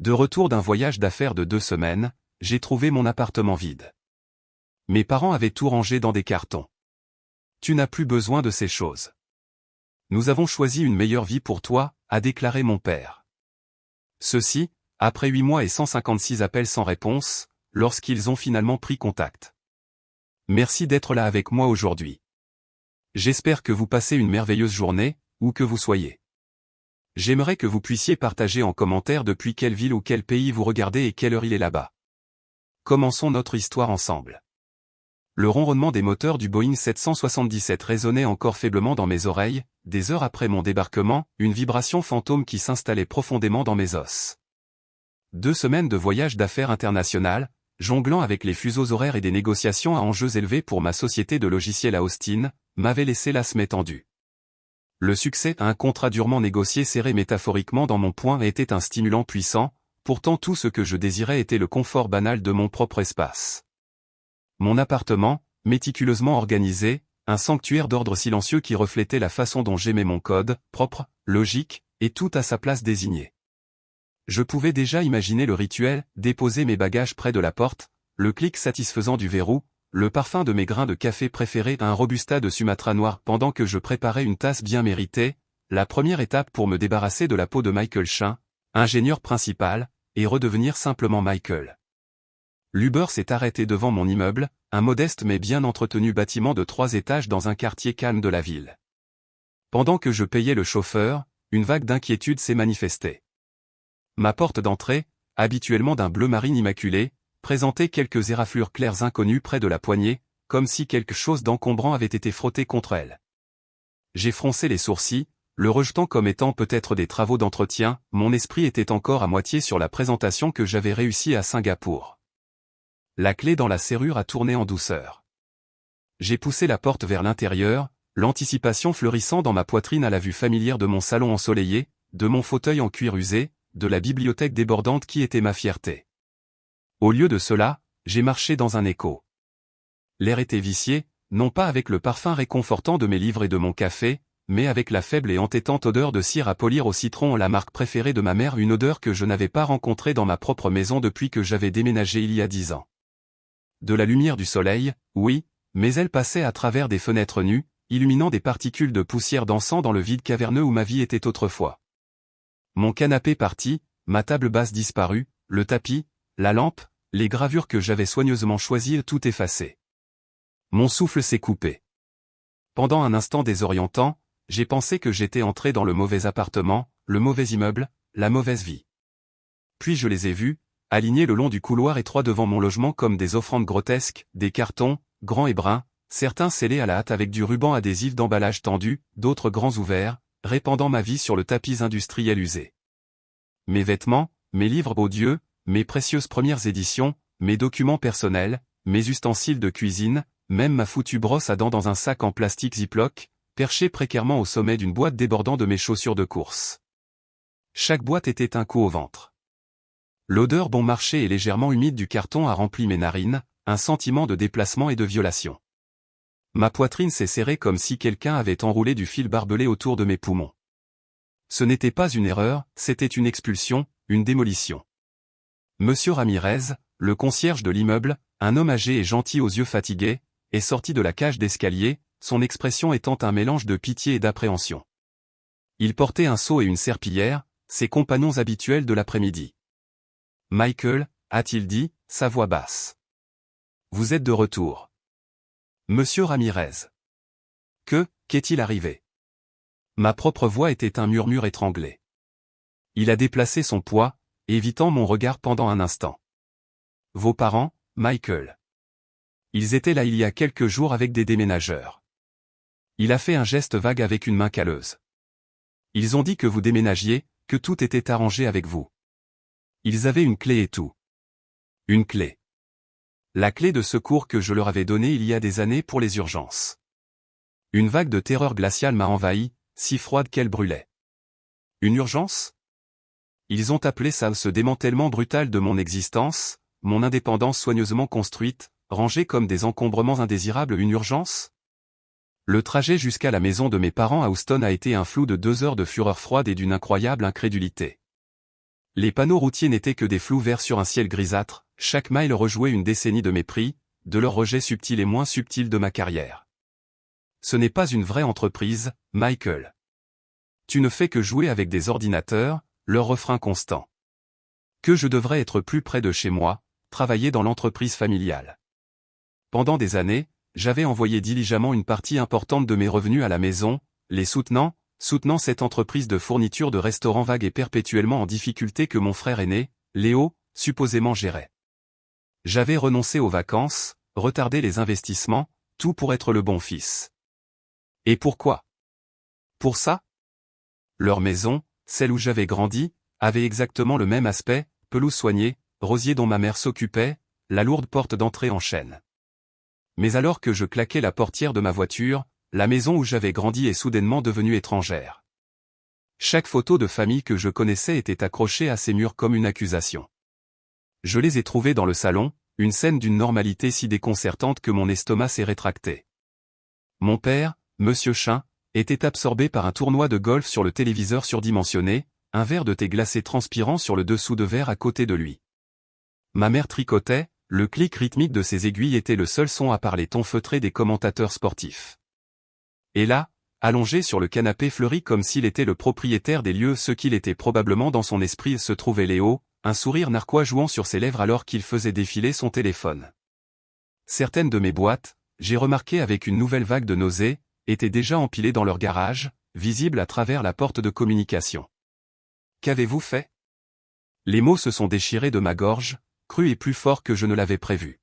De retour d'un voyage d'affaires de 2 semaines, j'ai trouvé mon appartement vide. Mes parents avaient tout rangé dans des cartons. Tu n'as plus besoin de ces choses. Nous avons choisi une meilleure vie pour toi, a déclaré mon père. Ceci, après 8 mois et 156 appels sans réponse, lorsqu'ils ont finalement pris contact. Merci d'être là avec moi aujourd'hui. J'espère que vous passez une merveilleuse journée, où que vous soyez. J'aimerais que vous puissiez partager en commentaire depuis quelle ville ou quel pays vous regardez et quelle heure il est là-bas. Commençons notre histoire ensemble. Le ronronnement des moteurs du Boeing 777 résonnait encore faiblement dans mes oreilles, des heures après mon débarquement, une vibration fantôme qui s'installait profondément dans mes os. 2 semaines de voyage d'affaires international, jonglant avec les fuseaux horaires et des négociations à enjeux élevés pour ma société de logiciels à Austin, m'avaient laissé l'asthme étendu. Le succès à un contrat durement négocié serré métaphoriquement dans mon poing était un stimulant puissant, pourtant tout ce que je désirais était le confort banal de mon propre espace. Mon appartement, méticuleusement organisé, un sanctuaire d'ordre silencieux qui reflétait la façon dont j'aimais mon code, propre, logique, et tout à sa place désignée. Je pouvais déjà imaginer le rituel, déposer mes bagages près de la porte, le clic satisfaisant du verrou, le parfum de mes grains de café préférés à un Robusta de Sumatra noir pendant que je préparais une tasse bien méritée, la première étape pour me débarrasser de la peau de Michael Chin, ingénieur principal, et redevenir simplement Michael. L'Uber s'est arrêté devant mon immeuble, un modeste mais bien entretenu bâtiment de 3 étages dans un quartier calme de la ville. Pendant que je payais le chauffeur, une vague d'inquiétude s'est manifestée. Ma porte d'entrée, habituellement d'un bleu marine immaculé, présentait quelques éraflures claires inconnues près de la poignée, comme si quelque chose d'encombrant avait été frotté contre elle. J'ai froncé les sourcils, le rejetant comme étant peut-être des travaux d'entretien, mon esprit était encore à moitié sur la présentation que j'avais réussi à Singapour. La clé dans la serrure a tourné en douceur. J'ai poussé la porte vers l'intérieur, l'anticipation fleurissant dans ma poitrine à la vue familière de mon salon ensoleillé, de mon fauteuil en cuir usé, de la bibliothèque débordante qui était ma fierté. Au lieu de cela, j'ai marché dans un écho. L'air était vicié, non pas avec le parfum réconfortant de mes livres et de mon café, mais avec la faible et entêtante odeur de cire à polir au citron, la marque préférée de ma mère, une odeur que je n'avais pas rencontrée dans ma propre maison depuis que j'avais déménagé il y a 10 ans. De la lumière du soleil, oui, mais elle passait à travers des fenêtres nues, illuminant des particules de poussière dansant dans le vide caverneux où ma vie était autrefois. Mon canapé parti, ma table basse disparue, le tapis, la lampe, les gravures que j'avais soigneusement choisies, tout effacé. Mon souffle s'est coupé. Pendant un instant désorientant, j'ai pensé que j'étais entré dans le mauvais appartement, le mauvais immeuble, la mauvaise vie. Puis je les ai vus, alignés le long du couloir étroit devant mon logement comme des offrandes grotesques, des cartons, grands et bruns, certains scellés à la hâte avec du ruban adhésif d'emballage tendu, d'autres grands ouverts, répandant ma vie sur le tapis industriel usé. Mes vêtements, mes livres odieux, mes précieuses premières éditions, mes documents personnels, mes ustensiles de cuisine, même ma foutue brosse à dents dans un sac en plastique Ziploc, perché précairement au sommet d'une boîte débordant de mes chaussures de course. Chaque boîte était un coup au ventre. L'odeur bon marché et légèrement humide du carton a rempli mes narines, un sentiment de déplacement et de violation. Ma poitrine s'est serrée comme si quelqu'un avait enroulé du fil barbelé autour de mes poumons. Ce n'était pas une erreur, c'était une expulsion, une démolition. Monsieur Ramirez, le concierge de l'immeuble, un homme âgé et gentil aux yeux fatigués, est sorti de la cage d'escalier, son expression étant un mélange de pitié et d'appréhension. Il portait un seau et une serpillière, ses compagnons habituels de l'après-midi. « Michael » a-t-il dit, sa voix basse. « Vous êtes de retour. » Monsieur Ramirez. Qu'est-il arrivé? Ma propre voix était un murmure étranglé. Il a déplacé son poids, évitant mon regard pendant un instant. « Vos parents, Michael. Ils étaient là il y a quelques jours avec des déménageurs. » Il a fait un geste vague avec une main calleuse. « Ils ont dit que vous déménagiez, que tout était arrangé avec vous. Ils avaient une clé et tout. » Une clé. La clé de secours que je leur avais donnée il y a des années pour les urgences. Une vague de terreur glaciale m'a envahi, si froide qu'elle brûlait. Une urgence? Ils ont appelé ça ce démantèlement brutal de mon existence, mon indépendance soigneusement construite, rangée comme des encombrements indésirables, une urgence? Le trajet jusqu'à la maison de mes parents à Houston a été un flou de 2 heures de fureur froide et d'une incroyable incrédulité. Les panneaux routiers n'étaient que des flous verts sur un ciel grisâtre, chaque mile rejouait une décennie de mépris, de leur rejet subtil et moins subtil de ma carrière. Ce n'est pas une vraie entreprise, Michael. Tu ne fais que jouer avec des ordinateurs, leur refrain constant. Que je devrais être plus près de chez moi, travailler dans l'entreprise familiale. Pendant des années, j'avais envoyé diligemment une partie importante de mes revenus à la maison, les soutenant cette entreprise de fourniture de restaurants vague et perpétuellement en difficulté que mon frère aîné, Léo, supposément gérait. J'avais renoncé aux vacances, retardé les investissements, tout pour être le bon fils. Et pourquoi? Pour ça? Leur maison, celle où j'avais grandi, avait exactement le même aspect, pelouse soignée, rosier dont ma mère s'occupait, la lourde porte d'entrée en chêne. Mais alors que je claquais la portière de ma voiture, la maison où j'avais grandi est soudainement devenue étrangère. Chaque photo de famille que je connaissais était accrochée à ces murs comme une accusation. Je les ai trouvées dans le salon, une scène d'une normalité si déconcertante que mon estomac s'est rétracté. Mon père, Monsieur Chin, était absorbé par un tournoi de golf sur le téléviseur surdimensionné, un verre de thé glacé transpirant sur le dessous de verre à côté de lui. Ma mère tricotait, le clic rythmique de ses aiguilles était le seul son à part les tons feutrés des commentateurs sportifs. Et là, allongé sur le canapé fleuri comme s'il était le propriétaire des lieux, ce qu'il était probablement dans son esprit, se trouvait Léo, un sourire narquois jouant sur ses lèvres alors qu'il faisait défiler son téléphone. Certaines de mes boîtes, j'ai remarqué avec une nouvelle vague de nausées, étaient déjà empilées dans leur garage, visibles à travers la porte de communication. Qu'avez-vous fait? Les mots se sont déchirés de ma gorge, crus et plus forts que je ne l'avais prévu.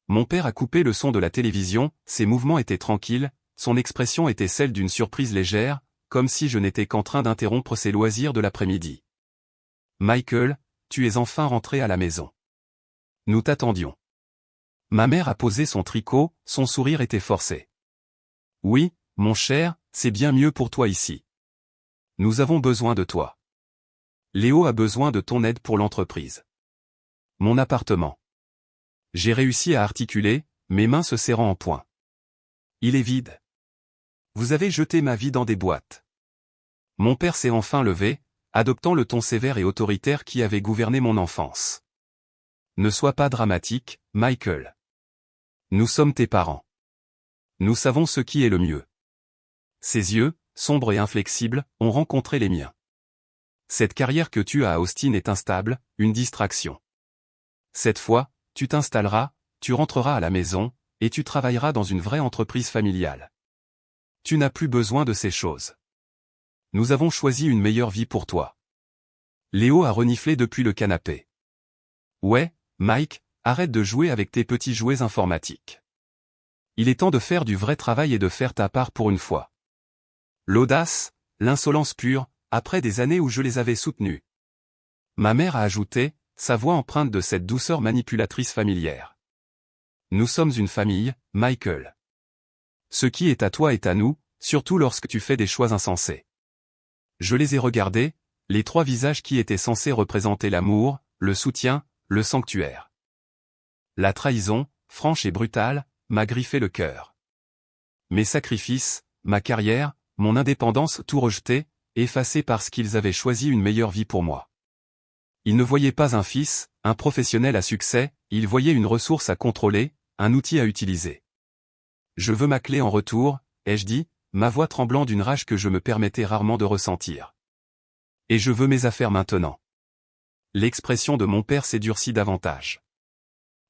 Mon père a coupé le son de la télévision, ses mouvements étaient tranquilles, son expression était celle d'une surprise légère, comme si je n'étais qu'en train d'interrompre ses loisirs de l'après-midi. Michael, tu es enfin rentré à la maison. Nous t'attendions. Ma mère a posé son tricot, son sourire était forcé. Oui, mon cher, c'est bien mieux pour toi ici. Nous avons besoin de toi. Léo a besoin de ton aide pour l'entreprise. Mon appartement. J'ai réussi à articuler, mes mains se serrant en poing. Il est vide. Vous avez jeté ma vie dans des boîtes. Mon père s'est enfin levé, adoptant le ton sévère et autoritaire qui avait gouverné mon enfance. Ne sois pas dramatique, Michael. Nous sommes tes parents. Nous savons ce qui est le mieux. Ses yeux, sombres et inflexibles, ont rencontré les miens. Cette carrière que tu as à Austin est instable, une distraction. Cette fois, tu t'installeras, tu rentreras à la maison, et tu travailleras dans une vraie entreprise familiale. Tu n'as plus besoin de ces choses. Nous avons choisi une meilleure vie pour toi. Léo a reniflé depuis le canapé. Ouais, Mike, arrête de jouer avec tes petits jouets informatiques. Il est temps de faire du vrai travail et de faire ta part pour une fois. L'audace, l'insolence pure, après des années où je les avais soutenus. Ma mère a ajouté, sa voix empreinte de cette douceur manipulatrice familière. Nous sommes une famille, Michael. Ce qui est à toi est à nous, surtout lorsque tu fais des choix insensés. Je les ai regardés, les trois visages qui étaient censés représenter l'amour, le soutien, le sanctuaire. La trahison, franche et brutale, m'a griffé le cœur. Mes sacrifices, ma carrière, mon indépendance, tout rejeté, effacé parce qu'ils avaient choisi une meilleure vie pour moi. Ils ne voyaient pas un fils, un professionnel à succès, ils voyaient une ressource à contrôler, un outil à utiliser. Je veux ma clé en retour, ai-je dit, ma voix tremblant d'une rage que je me permettais rarement de ressentir. Et je veux mes affaires maintenant. L'expression de mon père s'est durcie davantage.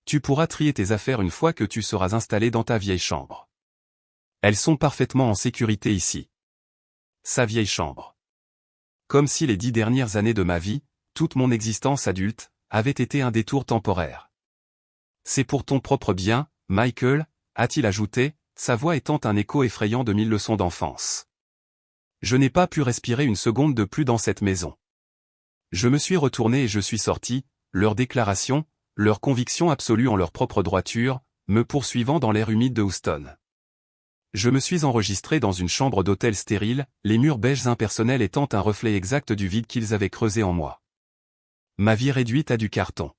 Tu pourras trier tes affaires une fois que tu seras installé dans ta vieille chambre. Elles sont parfaitement en sécurité ici. Sa vieille chambre. Comme si les 10 dernières années de ma vie, toute mon existence adulte, avaient été un détour temporaire. C'est pour ton propre bien, Michael, a-t-il ajouté, sa voix étant un écho effrayant de 1000 leçons d'enfance. Je n'ai pas pu respirer une seconde de plus dans cette maison. Je me suis retourné et je suis sorti, leur déclaration, leur conviction absolue en leur propre droiture, me poursuivant dans l'air humide de Houston. Je me suis enregistré dans une chambre d'hôtel stérile, les murs beiges impersonnels étant un reflet exact du vide qu'ils avaient creusé en moi. Ma vie réduite à du carton.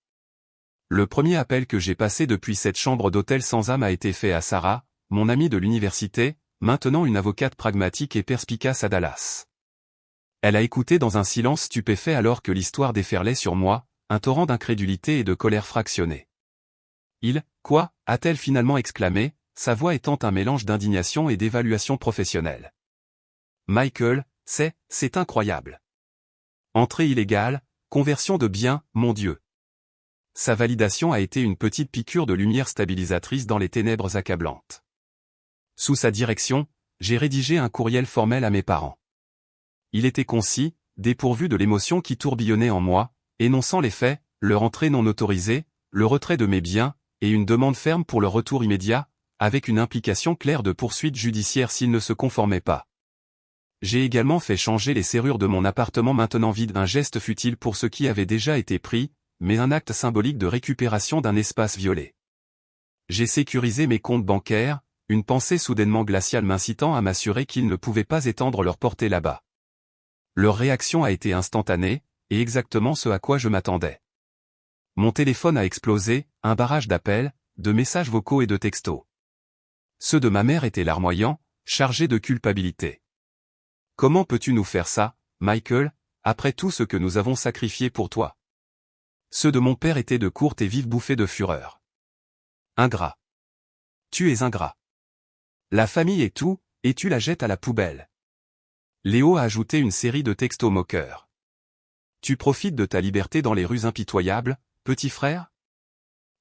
Le premier appel que j'ai passé depuis cette chambre d'hôtel sans âme a été fait à Sarah, mon amie de l'université, maintenant une avocate pragmatique et perspicace à Dallas. Elle a écouté dans un silence stupéfait alors que l'histoire déferlait sur moi, un torrent d'incrédulité et de colère fractionnée. Quoi, a-t-elle finalement exclamé, sa voix étant un mélange d'indignation et d'évaluation professionnelle. Michael, c'est incroyable. Entrée illégale, conversion de biens, mon Dieu. Sa validation a été une petite piqûre de lumière stabilisatrice dans les ténèbres accablantes. Sous sa direction, j'ai rédigé un courriel formel à mes parents. Il était concis, dépourvu de l'émotion qui tourbillonnait en moi, énonçant les faits, leur entrée non autorisée, le retrait de mes biens, et une demande ferme pour leur retour immédiat, avec une implication claire de poursuite judiciaire s'ils ne se conformaient pas. J'ai également fait changer les serrures de mon appartement maintenant vide, un geste futile pour ce qui avait déjà été pris, mais un acte symbolique de récupération d'un espace violé. J'ai sécurisé mes comptes bancaires, une pensée soudainement glaciale m'incitant à m'assurer qu'ils ne pouvaient pas étendre leur portée là-bas. Leur réaction a été instantanée, et exactement ce à quoi je m'attendais. Mon téléphone a explosé, un barrage d'appels, de messages vocaux et de textos. Ceux de ma mère étaient larmoyants, chargés de culpabilité. « Comment peux-tu nous faire ça, Michael, après tout ce que nous avons sacrifié pour toi ?» Ceux de mon père étaient de courtes et vives bouffées de fureur. « Ingrat. Tu es ingrat. La famille est tout, et tu la jettes à la poubelle. » Léo a ajouté une série de textos moqueurs. « Tu profites de ta liberté dans les rues impitoyables, petit frère ?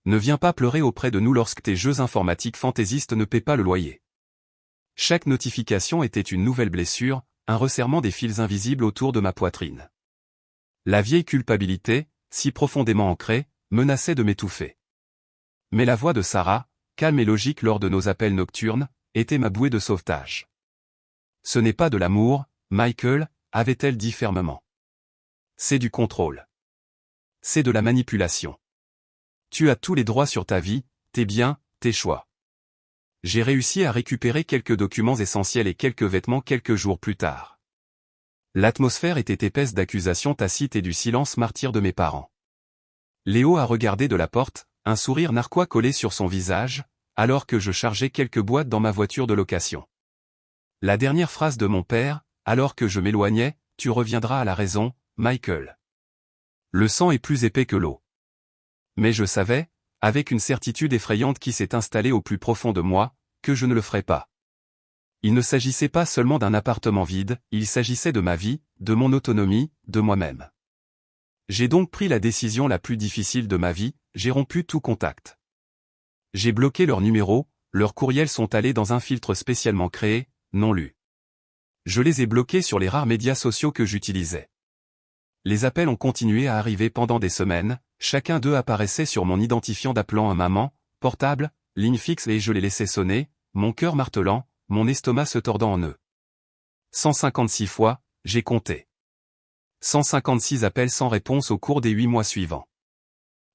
Ne viens pas pleurer auprès de nous lorsque tes jeux informatiques fantaisistes ne paient pas le loyer. » Chaque notification était une nouvelle blessure, un resserrement des fils invisibles autour de ma poitrine. La vieille culpabilité, si profondément ancrée, menaçait de m'étouffer. Mais la voix de Sarah, calme et logique lors de nos appels nocturnes, était ma bouée de sauvetage. « Ce n'est pas de l'amour, Michael, avait-elle dit fermement. C'est du contrôle. C'est de la manipulation. Tu as tous les droits sur ta vie, tes biens, tes choix. » J'ai réussi à récupérer quelques documents essentiels et quelques vêtements quelques jours plus tard. L'atmosphère était épaisse d'accusations tacites et du silence martyr de mes parents. Léo a regardé de la porte, un sourire narquois collé sur son visage, alors que je chargeais quelques boîtes dans ma voiture de location. La dernière phrase de mon père, alors que je m'éloignais, « Tu reviendras à la raison, Michael. Le sang est plus épais que l'eau. » Mais je savais, avec une certitude effrayante qui s'est installée au plus profond de moi, que je ne le ferais pas. Il ne s'agissait pas seulement d'un appartement vide, il s'agissait de ma vie, de mon autonomie, de moi-même. J'ai donc pris la décision la plus difficile de ma vie, j'ai rompu tout contact. J'ai bloqué leurs numéros, leurs courriels sont allés dans un filtre spécialement créé, non lu. Je les ai bloqués sur les rares médias sociaux que j'utilisais. Les appels ont continué à arriver pendant des semaines, chacun d'eux apparaissait sur mon identifiant d'appelant à maman, portable, ligne fixe et je les laissais sonner, mon cœur martelant, mon estomac se tordant en nœuds. 156 fois, j'ai compté. 156 appels sans réponse au cours des 8 mois suivants.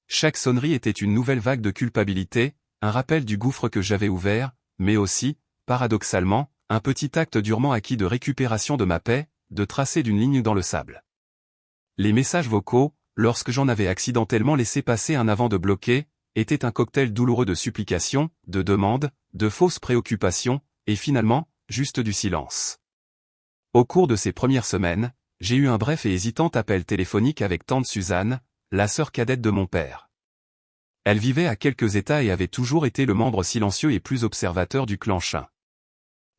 Chaque sonnerie était une nouvelle vague de culpabilité, un rappel du gouffre que j'avais ouvert, mais aussi, paradoxalement, un petit acte durement acquis de récupération de ma paix, de tracer d'une ligne dans le sable. Les messages vocaux, lorsque j'en avais accidentellement laissé passer un avant de bloquer, étaient un cocktail douloureux de supplications, de demandes, de fausses préoccupations, et finalement, juste du silence. Au cours de ces premières semaines, j'ai eu un bref et hésitant appel téléphonique avec tante Suzanne, la sœur cadette de mon père. Elle vivait à quelques états et avait toujours été le membre silencieux et plus observateur du clan Chin.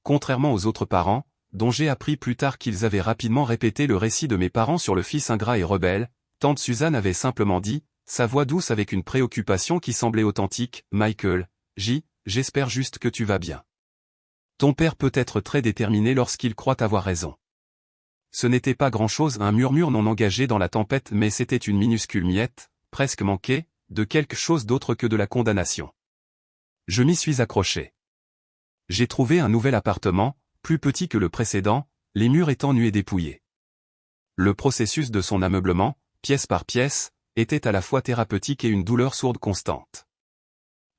Contrairement aux autres parents, dont j'ai appris plus tard qu'ils avaient rapidement répété le récit de mes parents sur le fils ingrat et rebelle, tante Suzanne avait simplement dit, sa voix douce avec une préoccupation qui semblait authentique, « Michael, j'espère juste que tu vas bien. Ton père peut être très déterminé lorsqu'il croit avoir raison. » Ce n'était pas grand-chose, un murmure non engagé dans la tempête, mais c'était une minuscule miette, presque manquée, de quelque chose d'autre que de la condamnation. Je m'y suis accroché. J'ai trouvé un nouvel appartement, plus petit que le précédent, les murs étant nus et dépouillés. Le processus de son ameublement, pièce par pièce, était à la fois thérapeutique et une douleur sourde constante.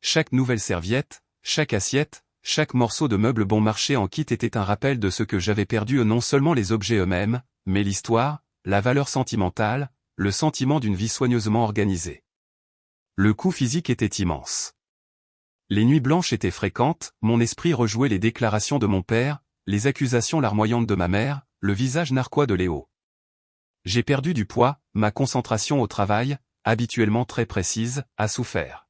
Chaque nouvelle serviette, chaque assiette, chaque morceau de meuble bon marché en kit était un rappel de ce que j'avais perdu, non seulement les objets eux-mêmes, mais l'histoire, la valeur sentimentale, le sentiment d'une vie soigneusement organisée. Le coût physique était immense. Les nuits blanches étaient fréquentes, mon esprit rejouait les déclarations de mon père, les accusations larmoyantes de ma mère, le visage narquois de Léo. J'ai perdu du poids, ma concentration au travail, habituellement très précise, a souffert.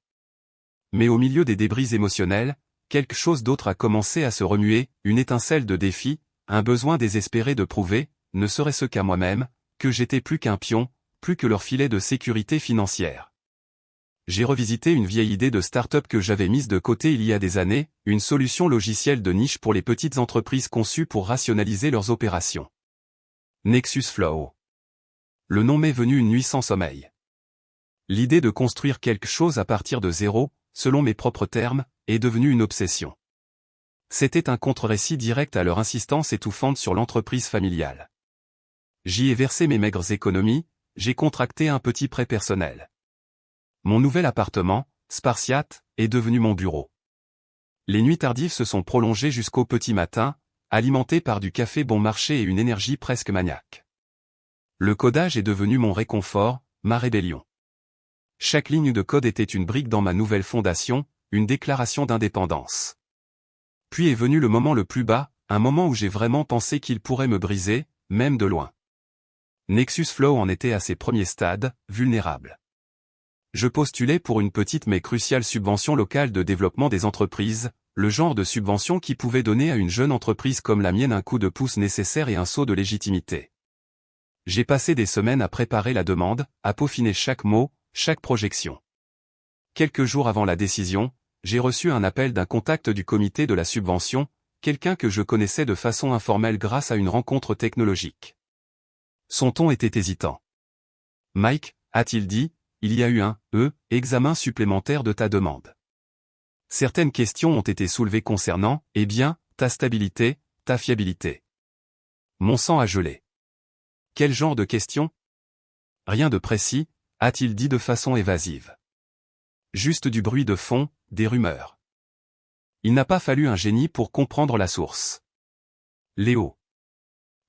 Mais au milieu des débris émotionnels, quelque chose d'autre a commencé à se remuer, une étincelle de défi, un besoin désespéré de prouver, ne serait-ce qu'à moi-même, que j'étais plus qu'un pion, plus que leur filet de sécurité financière. J'ai revisité une vieille idée de start-up que j'avais mise de côté il y a des années, une solution logicielle de niche pour les petites entreprises conçues pour rationaliser leurs opérations. Nexus Flow. Le nom m'est venu une nuit sans sommeil. L'idée de construire quelque chose à partir de zéro, selon mes propres termes, est devenue une obsession. C'était un contre-récit direct à leur insistance étouffante sur l'entreprise familiale. J'y ai versé mes maigres économies, j'ai contracté un petit prêt personnel. Mon nouvel appartement, spartiate, est devenu mon bureau. Les nuits tardives se sont prolongées jusqu'au petit matin, alimentées par du café bon marché et une énergie presque maniaque. Le codage est devenu mon réconfort, ma rébellion. Chaque ligne de code était une brique dans ma nouvelle fondation, une déclaration d'indépendance. Puis est venu le moment le plus bas, un moment où j'ai vraiment pensé qu'il pourrait me briser, même de loin. Nexus Flow en était à ses premiers stades, vulnérable. Je postulais pour une petite mais cruciale subvention locale de développement des entreprises, le genre de subvention qui pouvait donner à une jeune entreprise comme la mienne un coup de pouce nécessaire et un saut de légitimité. J'ai passé des semaines à préparer la demande, à peaufiner chaque mot, chaque projection. Quelques jours avant la décision, j'ai reçu un appel d'un contact du comité de la subvention, quelqu'un que je connaissais de façon informelle grâce à une rencontre technologique. Son ton était hésitant. « Mike, a-t-il dit, il y a eu un examen supplémentaire de ta demande. Certaines questions ont été soulevées concernant, eh bien, ta stabilité, ta fiabilité. » Mon sang a gelé. Quel genre de questions? Rien de précis, a-t-il dit de façon évasive. Juste du bruit de fond, des rumeurs. Il n'a pas fallu un génie pour comprendre la source. Léo.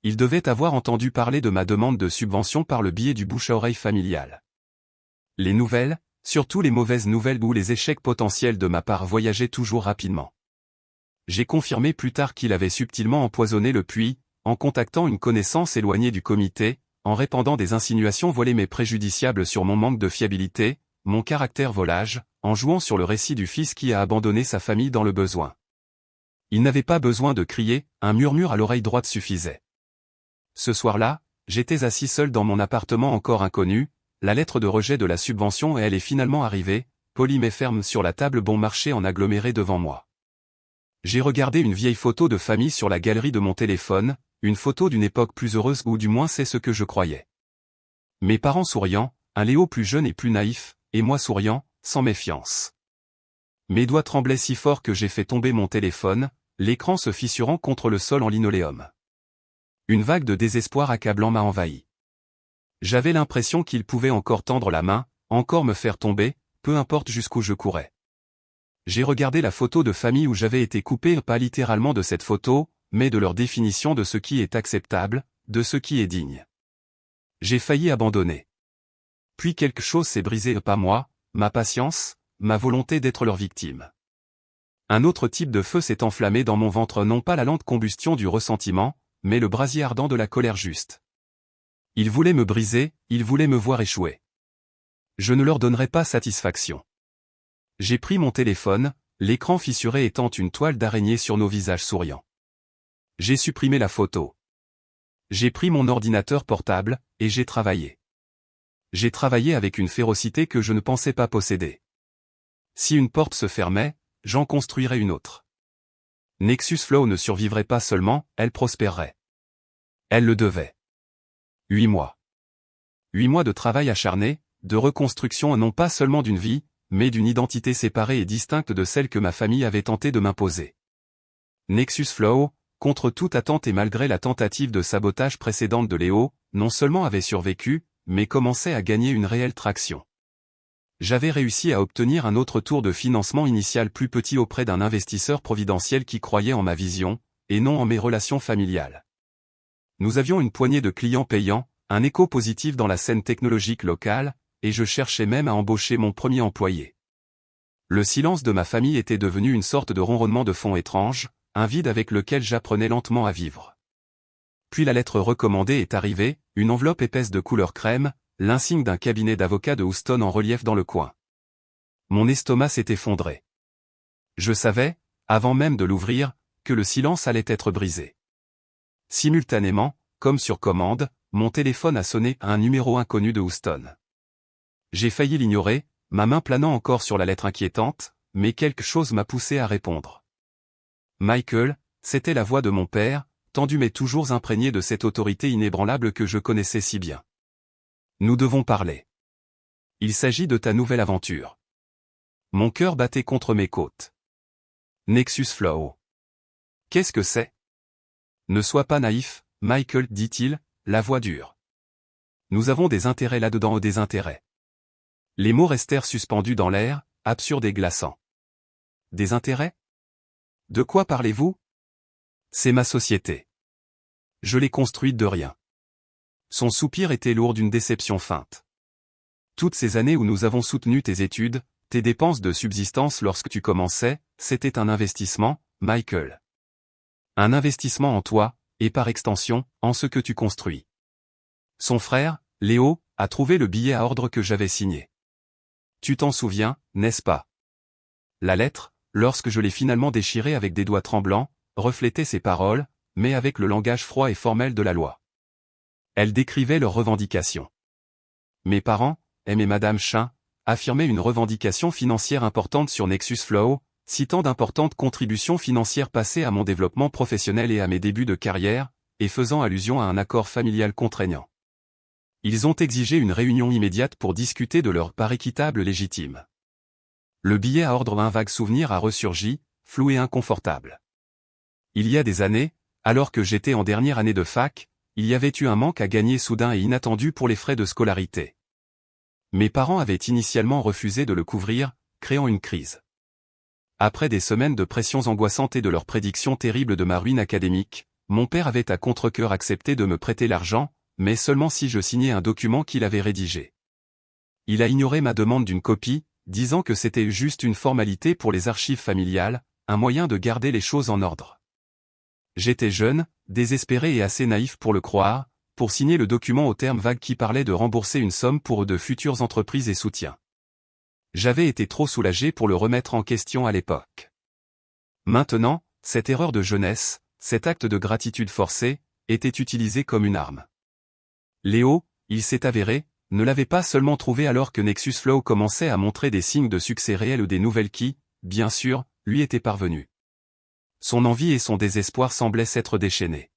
Il devait avoir entendu parler de ma demande de subvention par le biais du bouche-à-oreille familial. Les nouvelles, surtout les mauvaises nouvelles ou les échecs potentiels de ma part voyageaient toujours rapidement. J'ai confirmé plus tard qu'il avait subtilement empoisonné le puits, en contactant une connaissance éloignée du comité, en répandant des insinuations voilées mais préjudiciables sur mon manque de fiabilité, mon caractère volage, en jouant sur le récit du fils qui a abandonné sa famille dans le besoin. Il n'avait pas besoin de crier, un murmure à l'oreille droite suffisait. Ce soir-là, j'étais assis seul dans mon appartement encore inconnu, la lettre de rejet de la subvention et elle est finalement arrivée, polie mais ferme sur la table bon marché en aggloméré devant moi. J'ai regardé une vieille photo de famille sur la galerie de mon téléphone, une photo d'une époque plus heureuse ou du moins c'est ce que je croyais. Mes parents souriants, un Léo plus jeune et plus naïf, et moi souriant, sans méfiance. Mes doigts tremblaient si fort que j'ai fait tomber mon téléphone, l'écran se fissurant contre le sol en linoléum. Une vague de désespoir accablant m'a envahi. J'avais l'impression qu'il pouvait encore tendre la main, encore me faire tomber, peu importe jusqu'où je courais. J'ai regardé la photo de famille où j'avais été coupé pas littéralement de cette photo, mais de leur définition de ce qui est acceptable, de ce qui est digne. J'ai failli abandonner. Puis quelque chose s'est brisé, pas moi, ma patience, ma volonté d'être leur victime. Un autre type de feu s'est enflammé dans mon ventre, non pas la lente combustion du ressentiment, mais le brasier ardent de la colère juste. Ils voulaient me briser, ils voulaient me voir échouer. Je ne leur donnerai pas satisfaction. J'ai pris mon téléphone, l'écran fissuré étant une toile d'araignée sur nos visages souriants. J'ai supprimé la photo. J'ai pris mon ordinateur portable, et j'ai travaillé. J'ai travaillé avec une férocité que je ne pensais pas posséder. Si une porte se fermait, j'en construirais une autre. Nexus Flow ne survivrait pas seulement, elle prospérerait. Elle le devait. 8 mois. 8 mois de travail acharné, de reconstruction non pas seulement d'une vie, mais d'une identité séparée et distincte de celle que ma famille avait tenté de m'imposer. Nexus Flow, contre toute attente et malgré la tentative de sabotage précédente de Léo, non seulement avait survécu, mais commençait à gagner une réelle traction. J'avais réussi à obtenir un autre tour de financement initial plus petit auprès d'un investisseur providentiel qui croyait en ma vision, et non en mes relations familiales. Nous avions une poignée de clients payants, un écho positif dans la scène technologique locale, et je cherchais même à embaucher mon premier employé. Le silence de ma famille était devenu une sorte de ronronnement de fond étrange, un vide avec lequel j'apprenais lentement à vivre. Puis la lettre recommandée est arrivée, une enveloppe épaisse de couleur crème, l'insigne d'un cabinet d'avocats de Houston en relief dans le coin. Mon estomac s'est effondré. Je savais, avant même de l'ouvrir, que le silence allait être brisé. Simultanément, comme sur commande, mon téléphone a sonné à un numéro inconnu de Houston. J'ai failli l'ignorer, ma main planant encore sur la lettre inquiétante, mais quelque chose m'a poussé à répondre. Michael, c'était la voix de mon père, tendue mais toujours imprégnée de cette autorité inébranlable que je connaissais si bien. Nous devons parler. Il s'agit de ta nouvelle aventure. Mon cœur battait contre mes côtes. Nexus Flow. Qu'est-ce que c'est? Ne sois pas naïf, Michael, dit-il, la voix dure. Nous avons des intérêts là-dedans ou des intérêts. Les mots restèrent suspendus dans l'air, absurdes et glaçants. Des intérêts? De quoi parlez-vous? C'est ma société. Je l'ai construite de rien. Son soupir était lourd d'une déception feinte. Toutes ces années où nous avons soutenu tes études, tes dépenses de subsistance lorsque tu commençais, c'était un investissement, Michael. Un investissement en toi, et par extension, en ce que tu construis. Son frère, Léo, a trouvé le billet à ordre que j'avais signé. Tu t'en souviens, n'est-ce pas? La lettre, lorsque je l'ai finalement déchirée avec des doigts tremblants, reflétait ces paroles, mais avec le langage froid et formel de la loi. Elle décrivait leurs revendications. Mes parents, M et Madame Chin, affirmaient une revendication financière importante sur Nexus Flow, citant d'importantes contributions financières passées à mon développement professionnel et à mes débuts de carrière, et faisant allusion à un accord familial contraignant. Ils ont exigé une réunion immédiate pour discuter de leur part équitable légitime. Le billet à ordre, un vague souvenir a ressurgi, flou et inconfortable. Il y a des années, alors que j'étais en dernière année de fac, il y avait eu un manque à gagner soudain et inattendu pour les frais de scolarité. Mes parents avaient initialement refusé de le couvrir, créant une crise. Après des semaines de pressions angoissantes et de leurs prédictions terribles de ma ruine académique, mon père avait à contre-cœur accepté de me prêter l'argent, mais seulement si je signais un document qu'il avait rédigé. Il a ignoré ma demande d'une copie, disant que c'était juste une formalité pour les archives familiales, un moyen de garder les choses en ordre. J'étais jeune, désespéré et assez naïf pour le croire, pour signer le document aux termes vagues qui parlaient de rembourser une somme pour de futures entreprises et soutiens. J'avais été trop soulagé pour le remettre en question à l'époque. Maintenant, cette erreur de jeunesse, cet acte de gratitude forcée, était utilisé comme une arme. Léo, il s'est avéré, ne l'avait pas seulement trouvé alors que Nexus Flow commençait à montrer des signes de succès réels ou des nouvelles qui, bien sûr, lui étaient parvenues. Son envie et son désespoir semblaient s'être déchaînés.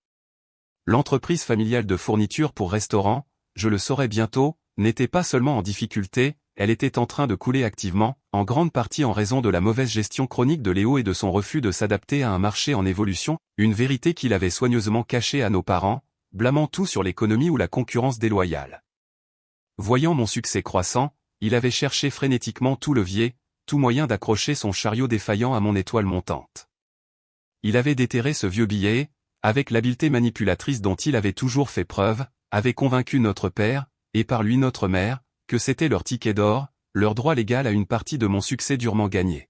L'entreprise familiale de fourniture pour restaurants, je le saurais bientôt, n'était pas seulement en difficulté, elle était en train de couler activement, en grande partie en raison de la mauvaise gestion chronique de Léo et de son refus de s'adapter à un marché en évolution, une vérité qu'il avait soigneusement cachée à nos parents, blâmant tout sur l'économie ou la concurrence déloyale. Voyant mon succès croissant, il avait cherché frénétiquement tout levier, tout moyen d'accrocher son chariot défaillant à mon étoile montante. Il avait déterré ce vieux billet, avec l'habileté manipulatrice dont il avait toujours fait preuve, avait convaincu notre père, et par lui notre mère, que c'était leur ticket d'or, leur droit légal à une partie de mon succès durement gagné.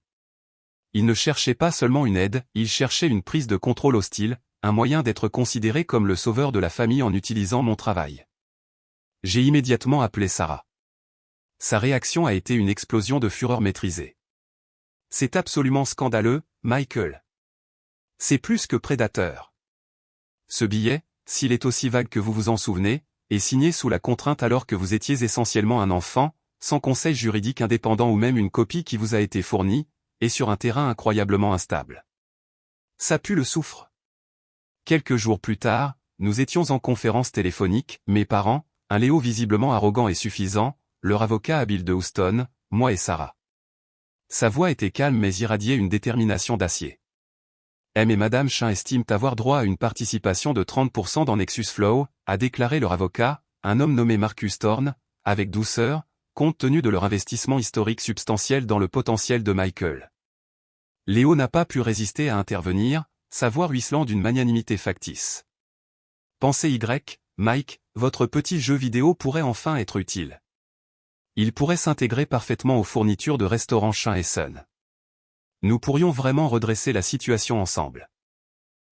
Il ne cherchait pas seulement une aide, il cherchait une prise de contrôle hostile, un moyen d'être considéré comme le sauveur de la famille en utilisant mon travail. J'ai immédiatement appelé Sarah. Sa réaction a été une explosion de fureur maîtrisée. C'est absolument scandaleux, Michael. C'est plus que prédateur. Ce billet, s'il est aussi vague que vous vous en souvenez, est signé sous la contrainte alors que vous étiez essentiellement un enfant, sans conseil juridique indépendant ou même une copie qui vous a été fournie, et sur un terrain incroyablement instable. Ça pue le soufre. Quelques jours plus tard, nous étions en conférence téléphonique, mes parents, un Léo visiblement arrogant et suffisant, leur avocat habile de Houston, moi et Sarah. Sa voix était calme mais irradiait une détermination d'acier. M et Madame Chin estiment avoir droit à une participation de 30% dans Nexus Flow, a déclaré leur avocat, un homme nommé Marcus Thorne, avec douceur, compte tenu de leur investissement historique substantiel dans le potentiel de Michael. Léo n'a pas pu résister à intervenir, sa voix ruisselant d'une magnanimité factice. Pensez Mike, votre petit jeu vidéo pourrait enfin être utile. Il pourrait s'intégrer parfaitement aux fournitures de restaurants Chin & Son. Nous pourrions vraiment redresser la situation ensemble.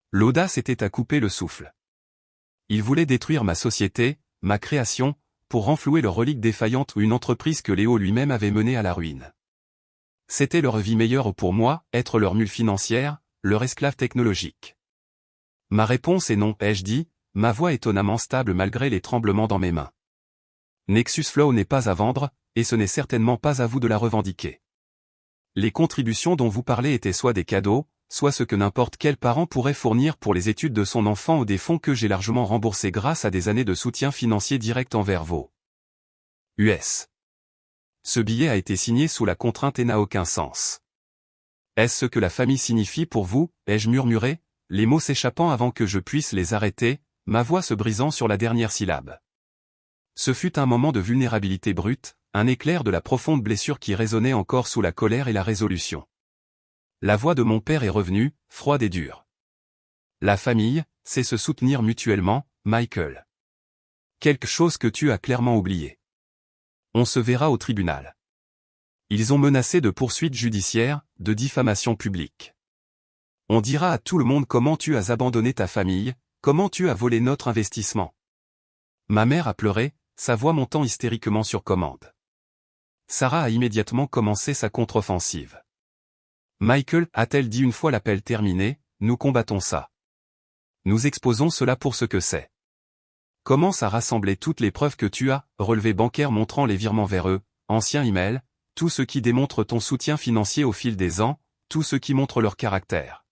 L'audace était à couper le souffle. Ils voulaient détruire ma société, ma création, pour renflouer leur relique défaillante ou une entreprise que Léo lui-même avait menée à la ruine. C'était leur vie meilleure pour moi, être leur mule financière, leur esclave technologique. Ma réponse est non, ai-je dit, ma voix étonnamment stable malgré les tremblements dans mes mains. Nexus Flow n'est pas à vendre, et ce n'est certainement pas à vous de la revendiquer. Les contributions dont vous parlez étaient soit des cadeaux, soit ce que n'importe quel parent pourrait fournir pour les études de son enfant ou des fonds que j'ai largement remboursés grâce à des années de soutien financier direct envers vos US. Ce billet a été signé sous la contrainte et n'a aucun sens. Est-ce ce que la famille signifie pour vous, ai-je murmuré, les mots s'échappant avant que je puisse les arrêter, ma voix se brisant sur la dernière syllabe. Ce fut un moment de vulnérabilité brute, un éclair de la profonde blessure qui résonnait encore sous la colère et la résolution. La voix de mon père est revenue, froide et dure. La famille, c'est se soutenir mutuellement, Michael. Quelque chose que tu as clairement oublié. On se verra au tribunal. Ils ont menacé de poursuites judiciaires, de diffamation publique. On dira à tout le monde comment tu as abandonné ta famille, comment tu as volé notre investissement. Ma mère a pleuré, sa voix montant hystériquement sur commande. Sarah a immédiatement commencé sa contre-offensive. Michael, a-t-elle dit une fois l'appel terminé, nous combattons ça. Nous exposons cela pour ce que c'est. Commence à rassembler toutes les preuves que tu as, relevés bancaires montrant les virements vers eux, anciens emails, tout ce qui démontre ton soutien financier au fil des ans, tout ce qui montre leur caractère.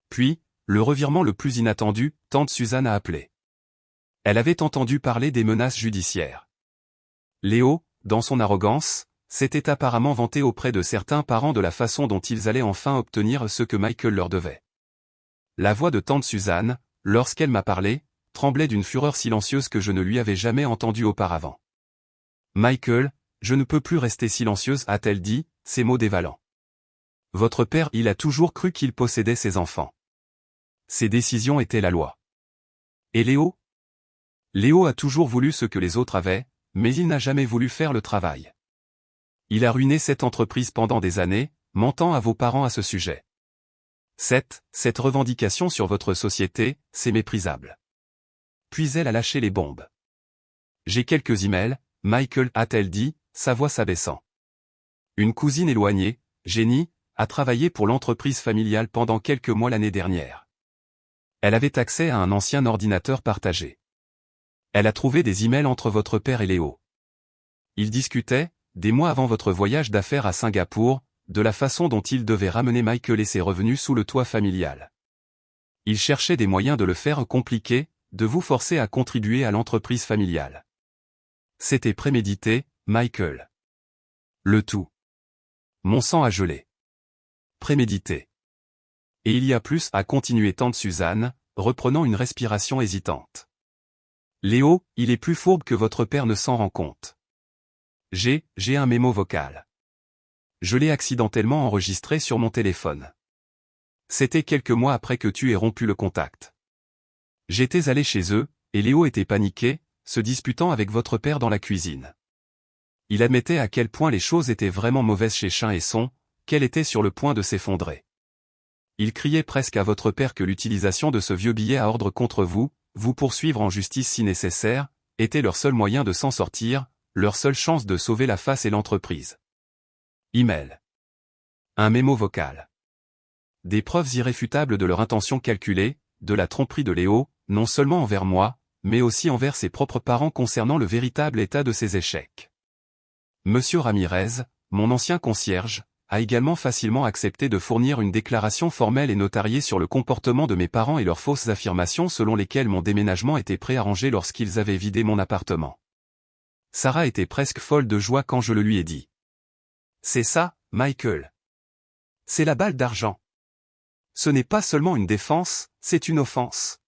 Puis, le revirement le plus inattendu, tante Suzanne a appelé. Elle avait entendu parler des menaces judiciaires. Léo, dans son arrogance, s'était apparemment vanté auprès de certains parents de la façon dont ils allaient enfin obtenir ce que Michael leur devait. La voix de tante Suzanne, lorsqu'elle m'a parlé, tremblait d'une fureur silencieuse que je ne lui avais jamais entendue auparavant. Michael, je ne peux plus rester silencieuse, a-t-elle dit, ses mots dévalant. Votre père, il a toujours cru qu'il possédait ses enfants. Ses décisions étaient la loi. Et Léo? Léo a toujours voulu ce que les autres avaient, mais il n'a jamais voulu faire le travail. Il a ruiné cette entreprise pendant des années, mentant à vos parents à ce sujet. Cette revendication sur votre société, c'est méprisable. Puis elle a lâché les bombes. J'ai quelques emails, Michael, a-t-elle dit, sa voix s'abaissant. Une cousine éloignée, Jenny, a travaillé pour l'entreprise familiale pendant quelques mois l'année dernière. Elle avait accès à un ancien ordinateur partagé. Elle a trouvé des emails entre votre père et Léo. Ils discutaient, des mois avant votre voyage d'affaires à Singapour, de la façon dont ils devaient ramener Michael et ses revenus sous le toit familial. Ils cherchaient des moyens de le faire compliqué, de vous forcer à contribuer à l'entreprise familiale. C'était prémédité, Michael. Le tout. Mon sang a gelé. Prémédité. Et il y a plus, a continué tante Suzanne, reprenant une respiration hésitante. Léo, il est plus fourbe que votre père ne s'en rend compte. J'ai un mémo vocal. Je l'ai accidentellement enregistré sur mon téléphone. C'était quelques mois après que tu aies rompu le contact. J'étais allé chez eux, et Léo était paniqué, se disputant avec votre père dans la cuisine. Il admettait à quel point les choses étaient vraiment mauvaises chez Chin et Son, qu'elle était sur le point de s'effondrer. Il criait presque à votre père que l'utilisation de ce vieux billet à ordre contre vous, vous poursuivre en justice si nécessaire, était leur seul moyen de s'en sortir, leur seule chance de sauver la face et l'entreprise. Email. Un mémo vocal. Des preuves irréfutables de leur intention calculée, de la tromperie de Léo, non seulement envers moi, mais aussi envers ses propres parents concernant le véritable état de ses échecs. Monsieur Ramirez, mon ancien concierge, a également facilement accepté de fournir une déclaration formelle et notariée sur le comportement de mes parents et leurs fausses affirmations selon lesquelles mon déménagement était préarrangé lorsqu'ils avaient vidé mon appartement. Sarah était presque folle de joie quand je le lui ai dit. C'est ça, Michael. C'est la balle d'argent. Ce n'est pas seulement une défense, c'est une offense.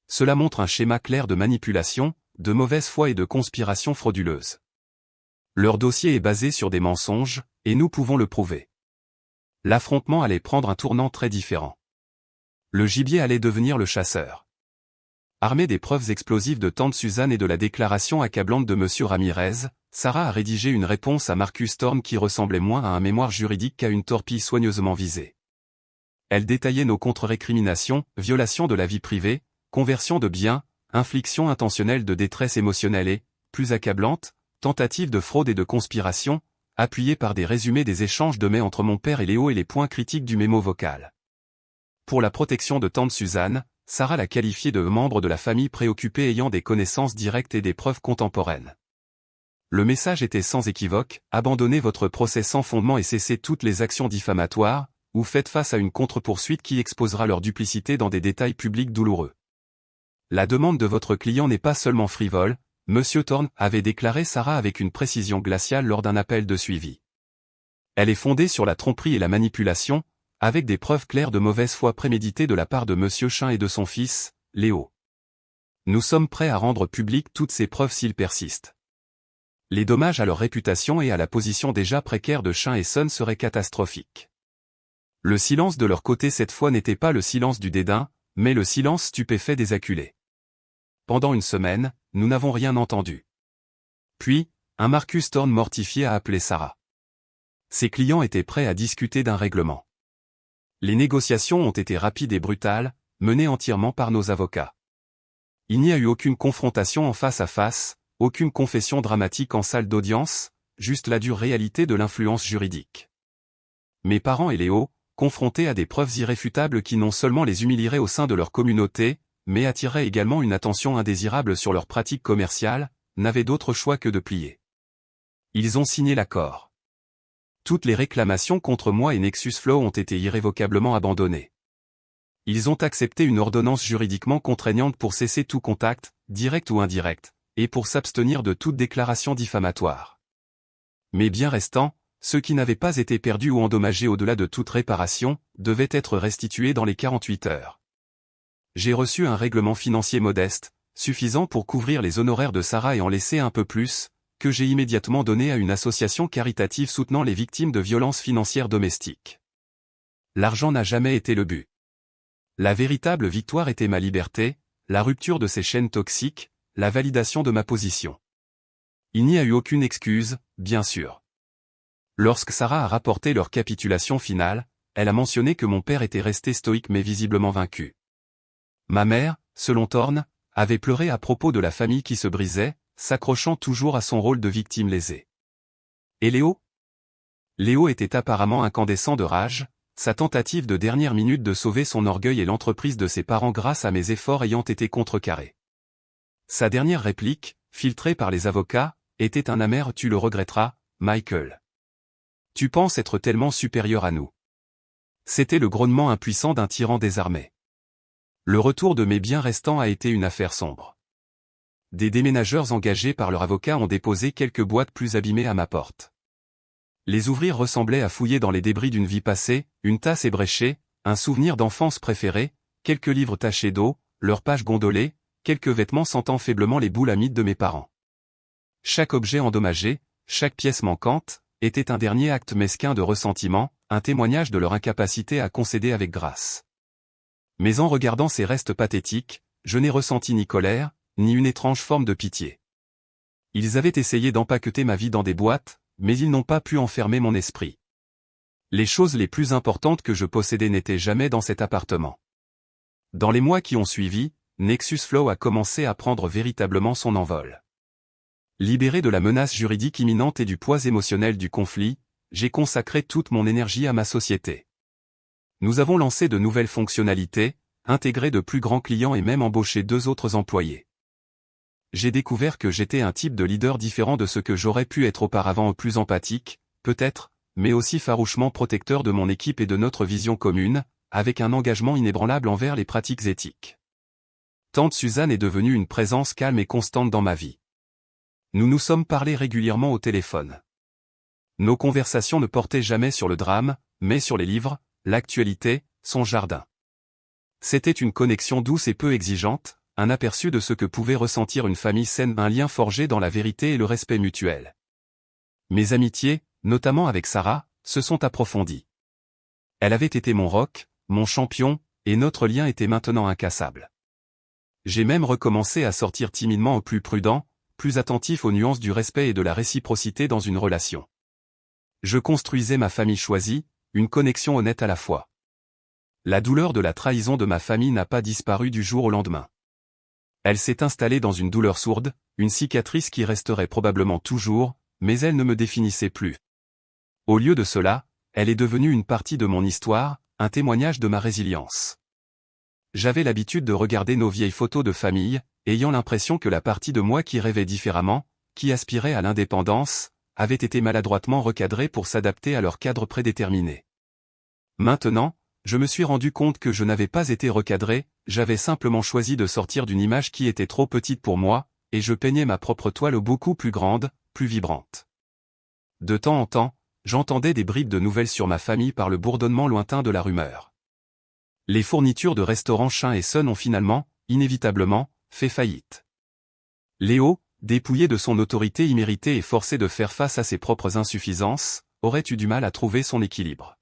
Cela montre un schéma clair de manipulation, de mauvaise foi et de conspiration frauduleuse. Leur dossier est basé sur des mensonges, et nous pouvons le prouver. L'affrontement allait prendre un tournant très différent. Le gibier allait devenir le chasseur. Armée des preuves explosives de tante Suzanne et de la déclaration accablante de monsieur Ramirez, Sarah a rédigé une réponse à Marcus Thorne qui ressemblait moins à un mémoire juridique qu'à une torpille soigneusement visée. Elle détaillait nos contre-récriminations, violation de la vie privée, conversion de biens, infliction intentionnelle de détresse émotionnelle et, plus accablante, tentative de fraude et de conspiration, appuyée par des résumés des échanges de mails entre mon père et Léo et les points critiques du mémo vocal. Pour la protection de tante Suzanne, Sarah l'a qualifié de membre de la famille préoccupée ayant des connaissances directes et des preuves contemporaines. Le message était sans équivoque, abandonnez votre procès sans fondement et cessez toutes les actions diffamatoires, ou faites face à une contre-poursuite qui exposera leur duplicité dans des détails publics douloureux. La demande de votre client n'est pas seulement frivole, Monsieur Thorne avait déclaré Sarah avec une précision glaciale lors d'un appel de suivi. Elle est fondée sur la tromperie et la manipulation, avec des preuves claires de mauvaise foi préméditée de la part de Monsieur Chin et de son fils, Léo. Nous sommes prêts à rendre publiques toutes ces preuves s'ils persistent. Les dommages à leur réputation et à la position déjà précaire de Chin et Son seraient catastrophiques. Le silence de leur côté cette fois n'était pas le silence du dédain, mais le silence stupéfait des acculés. Pendant une semaine, nous n'avons rien entendu. Puis, un Marcus Thorne mortifié a appelé Sarah. Ses clients étaient prêts à discuter d'un règlement. Les négociations ont été rapides et brutales, menées entièrement par nos avocats. Il n'y a eu aucune confrontation en face à face, aucune confession dramatique en salle d'audience, juste la dure réalité de l'influence juridique. Mes parents et Léo, confrontés à des preuves irréfutables qui non seulement les humilieraient au sein de leur communauté, mais attireraient également une attention indésirable sur leurs pratiques commerciales, n'avaient d'autre choix que de plier. Ils ont signé l'accord. Toutes les réclamations contre moi et Nexus Flow ont été irrévocablement abandonnées. Ils ont accepté une ordonnance juridiquement contraignante pour cesser tout contact, direct ou indirect, et pour s'abstenir de toute déclaration diffamatoire. Mes biens restants, ceux qui n'avaient pas été perdus ou endommagés au-delà de toute réparation, devaient être restitués dans les 48 heures. J'ai reçu un règlement financier modeste, suffisant pour couvrir les honoraires de Sarah et en laisser un peu plus, que j'ai immédiatement donné à une association caritative soutenant les victimes de violences financières domestiques. L'argent n'a jamais été le but. La véritable victoire était ma liberté, la rupture de ces chaînes toxiques, la validation de ma position. Il n'y a eu aucune excuse, bien sûr. Lorsque Sarah a rapporté leur capitulation finale, elle a mentionné que mon père était resté stoïque mais visiblement vaincu. Ma mère, selon Thorne, avait pleuré à propos de la famille qui se brisait, s'accrochant toujours à son rôle de victime lésée. Et Léo ? Léo était apparemment incandescent de rage, sa tentative de dernière minute de sauver son orgueil et l'entreprise de ses parents grâce à mes efforts ayant été contrecarrés. Sa dernière réplique, filtrée par les avocats, était un amer « Tu le regretteras, Michael. Tu penses être tellement supérieur à nous. » C'était le grognement impuissant d'un tyran désarmé. Le retour de mes biens restants a été une affaire sombre. Des déménageurs engagés par leur avocat ont déposé quelques boîtes plus abîmées à ma porte. Les ouvrir ressemblait à fouiller dans les débris d'une vie passée, une tasse ébréchée, un souvenir d'enfance préféré, quelques livres tachés d'eau, leurs pages gondolées, quelques vêtements sentant faiblement les boules amides de mes parents. Chaque objet endommagé, chaque pièce manquante, était un dernier acte mesquin de ressentiment, un témoignage de leur incapacité à concéder avec grâce. Mais en regardant ces restes pathétiques, je n'ai ressenti ni colère, ni une étrange forme de pitié. Ils avaient essayé d'empaqueter ma vie dans des boîtes, mais ils n'ont pas pu enfermer mon esprit. Les choses les plus importantes que je possédais n'étaient jamais dans cet appartement. Dans les mois qui ont suivi, Nexus Flow a commencé à prendre véritablement son envol. Libéré de la menace juridique imminente et du poids émotionnel du conflit, j'ai consacré toute mon énergie à ma société. Nous avons lancé de nouvelles fonctionnalités, intégré de plus grands clients et même embauché 2 autres employés. J'ai découvert que j'étais un type de leader différent de ce que j'aurais pu être auparavant, plus empathique, peut-être, mais aussi farouchement protecteur de mon équipe et de notre vision commune, avec un engagement inébranlable envers les pratiques éthiques. Tante Suzanne est devenue une présence calme et constante dans ma vie. Nous nous sommes parlé régulièrement au téléphone. Nos conversations ne portaient jamais sur le drame, mais sur les livres, l'actualité, son jardin. C'était une connexion douce et peu exigeante, un aperçu de ce que pouvait ressentir une famille saine, un lien forgé dans la vérité et le respect mutuel. Mes amitiés, notamment avec Sarah, se sont approfondies. Elle avait été mon roc, mon champion, et notre lien était maintenant incassable. J'ai même recommencé à sortir timidement au plus prudent, plus attentif aux nuances du respect et de la réciprocité dans une relation. Je construisais ma famille choisie, une connexion honnête à la fois. La douleur de la trahison de ma famille n'a pas disparu du jour au lendemain. Elle s'est installée dans une douleur sourde, une cicatrice qui resterait probablement toujours, mais elle ne me définissait plus. Au lieu de cela, elle est devenue une partie de mon histoire, un témoignage de ma résilience. J'avais l'habitude de regarder nos vieilles photos de famille, ayant l'impression que la partie de moi qui rêvait différemment, qui aspirait à l'indépendance, avait été maladroitement recadrée pour s'adapter à leur cadre prédéterminé. Maintenant, je me suis rendu compte que je n'avais pas été recadré, j'avais simplement choisi de sortir d'une image qui était trop petite pour moi, et je peignais ma propre toile beaucoup plus grande, plus vibrante. De temps en temps, j'entendais des bribes de nouvelles sur ma famille par le bourdonnement lointain de la rumeur. Les fournitures de restaurants Chain et Son ont finalement, inévitablement, fait faillite. Léo, dépouillé de son autorité imméritée et forcé de faire face à ses propres insuffisances, aurait eu du mal à trouver son équilibre.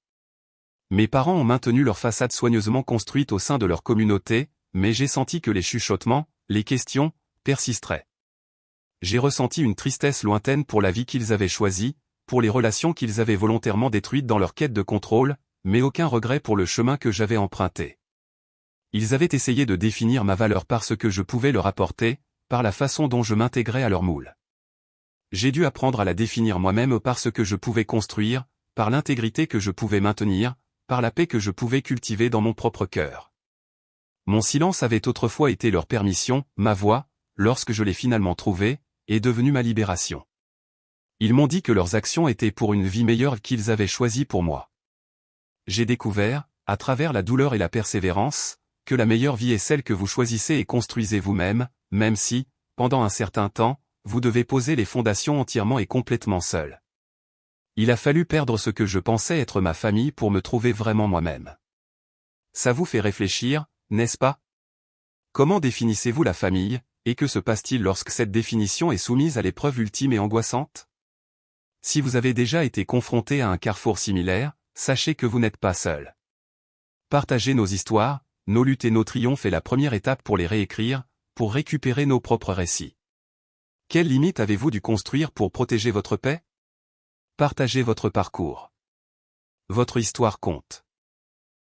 Mes parents ont maintenu leur façade soigneusement construite au sein de leur communauté, mais j'ai senti que les chuchotements, les questions, persisteraient. J'ai ressenti une tristesse lointaine pour la vie qu'ils avaient choisie, pour les relations qu'ils avaient volontairement détruites dans leur quête de contrôle, mais aucun regret pour le chemin que j'avais emprunté. Ils avaient essayé de définir ma valeur par ce que je pouvais leur apporter, par la façon dont je m'intégrais à leur moule. J'ai dû apprendre à la définir moi-même par ce que je pouvais construire, par l'intégrité que je pouvais maintenir, par la paix que je pouvais cultiver dans mon propre cœur. Mon silence avait autrefois été leur permission, ma voix, lorsque je l'ai finalement trouvée, est devenue ma libération. Ils m'ont dit que leurs actions étaient pour une vie meilleure qu'ils avaient choisie pour moi. J'ai découvert, à travers la douleur et la persévérance, que la meilleure vie est celle que vous choisissez et construisez vous-même, même si, pendant un certain temps, vous devez poser les fondations entièrement et complètement seul. Il a fallu perdre ce que je pensais être ma famille pour me trouver vraiment moi-même. Ça vous fait réfléchir, n'est-ce pas? Comment définissez-vous la famille, et que se passe-t-il lorsque cette définition est soumise à l'épreuve ultime et angoissante? Si vous avez déjà été confronté à un carrefour similaire, sachez que vous n'êtes pas seul. Partager nos histoires, nos luttes et nos triomphes est la première étape pour les réécrire, pour récupérer nos propres récits. Quelles limites avez-vous dû construire pour protéger votre paix? Partagez votre parcours. Votre histoire compte.